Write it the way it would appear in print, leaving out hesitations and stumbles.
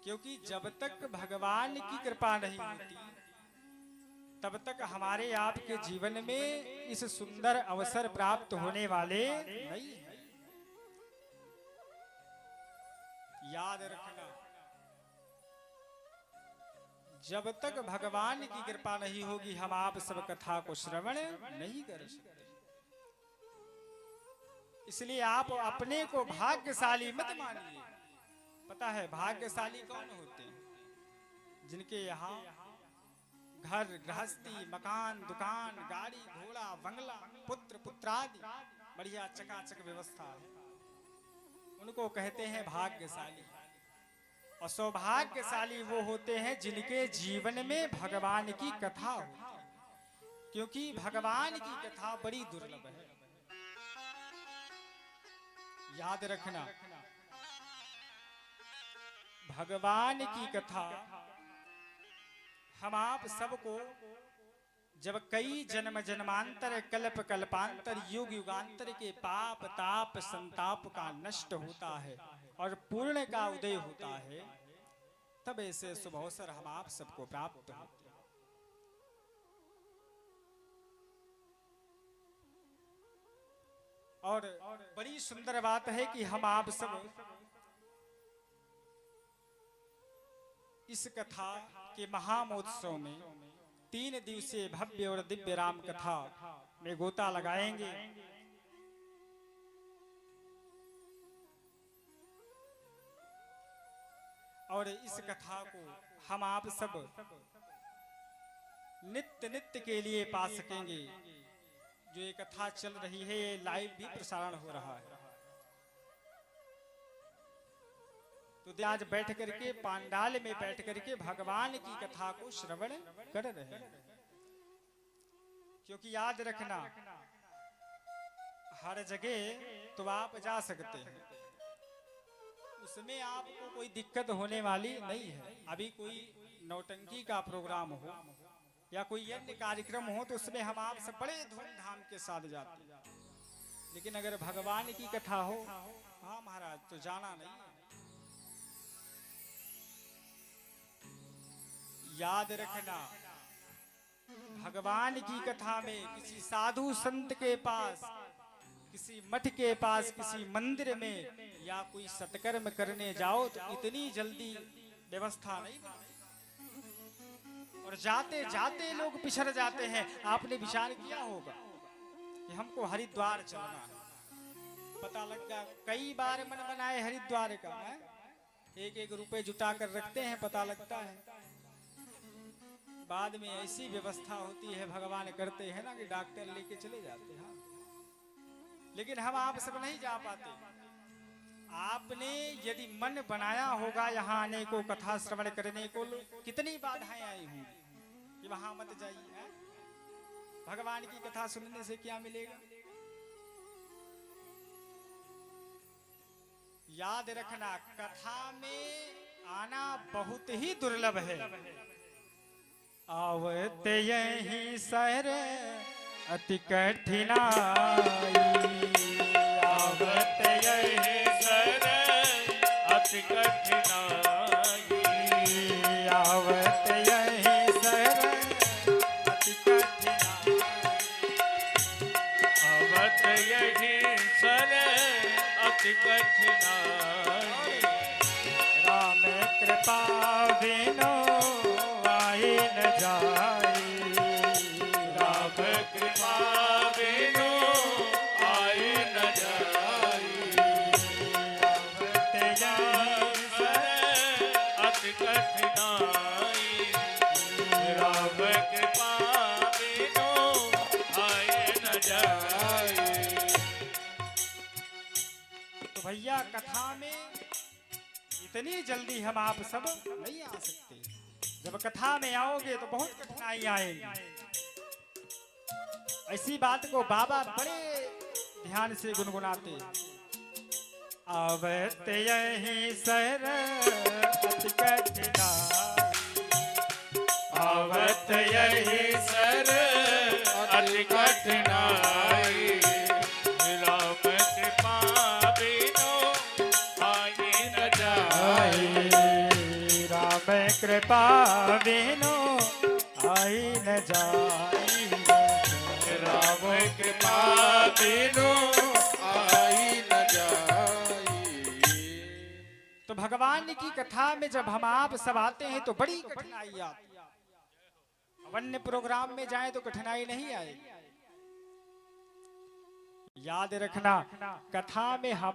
क्योंकि जब तक भगवान की कृपा नहीं होती तब तक हमारे आपके जीवन में इस सुंदर अवसर प्राप्त होने वाले नहीं है। याद रखना, जब तक भगवान की कृपा नहीं होगी हम आप सब कथा को श्रवण नहीं कर सकते। इसलिए आप अपने को भाग्यशाली मत मानिए। पता है भाग्यशाली कौन होते हैं? जिनके यहाँ घर गृहस्थी, मकान, दुकान, गाड़ी, घोड़ा, बंगला, पुत्र पुत्रादि बढ़िया चकाचक व्यवस्था है, उनको कहते हैं भाग्यशाली। और सौभाग्यशाली वो होते हैं जिनके जीवन में भगवान की कथा होती है, क्योंकि भगवान की कथा बड़ी दुर्लभ है। याद रखना, भगवान की कथा हम आप सबको जब कई जन्म जन्मांतर, कल्प कल्पांतर, युग युगांतर के पाप ताप संताप का नष्ट होता है और पूर्ण का उदय होता है, तब ऐसे शुभ अवसर हम आप सबको प्राप्त होते हैं। और बड़ी सुंदर बात है कि हम आप सब इस कथा के महामहोत्सव में 3 दिवसीय भव्य और दिव्य राम कथा में गोता लगाएंगे। और इस कथा को हम आप सब नित्य नित्य के लिए पा सकेंगे। जो ये कथा चल रही है ये लाइव भी प्रसारण हो रहा है, तो आज बैठ करके पांडाल में बैठ करके भगवान की कथा को श्रवण कर रहे हैं। क्योंकि याद रखना, हर जगह तो आप जा सकते हैं, उसमें आपको कोई दिक्कत होने वाली नहीं है। अभी कोई नौटंकी का प्रोग्राम हो या कोई अन्य कार्यक्रम हो तो उसमें हम आप सब बड़े धूमधाम के साथ जाते हैं, लेकिन अगर भगवान की कथा हो, हाँ महाराज, तो जाना नहीं है। याद रखना, भगवान की कथा में किसी साधु संत के पास, किसी मठ के पास, किसी मंदिर में या कोई सत्कर्म करने जाओ तो इतनी जल्दी व्यवस्था नहीं बनती, और जाते जाते लोग पिछड़ जाते हैं। आपने विचार किया होगा कि हमको हरिद्वार चलना है, पता लगा कई बार मन बनाए हरिद्वार का, 1-1 रुपए जुटा कर रखते हैं, पता लगता है बाद में ऐसी व्यवस्था होती है, भगवान करते हैं ना कि डॉक्टर लेके चले जाते हैं। लेकिन हम आप सब नहीं जा पाते। आपने यदि मन बनाया होगा यहाँ आने को, कथा श्रवण करने को, कितनी बाधाएं आई होंगी कि वहां मत जाइए। भगवान की कथा सुनने से क्या मिलेगा? याद रखना, कथा में आना बहुत ही दुर्लभ है। आवत यही सर अति कठिनाई, आवत यही सर अति कठिनाई, आवत यही सर अति कठिनाई, आवत यही सर अति कठिनाई। राम कृपा बिनु आए न जाई, राम कृपा बिनु आए न जाई। आवत यही सर अति कठिनाई, राम कृपा बिनु आए न जाई। तो भैया, कथा में इतनी जल्दी हम आप सब नहीं आ सकते। जब कथा में आओगे तो बहुत कठिनाई आएंगी। ऐसी बात को बाबा बड़े ध्यान से गुनगुनाते। आवत यही सर अति कठिनाई, आवत यही सर अति कठिनाई, राम कृपा बिनु आए न जाई। राम कृपा बिनु आई न जाई। राम कृपा बिनु आई न जाई। तो भगवान की कथा में जब हम आप सब आते हैं तो बड़ी कठिनाई आती है। वन्य प्रोग्राम में जाएं तो कठिनाई नहीं आएगी। याद रखना, कथा में हम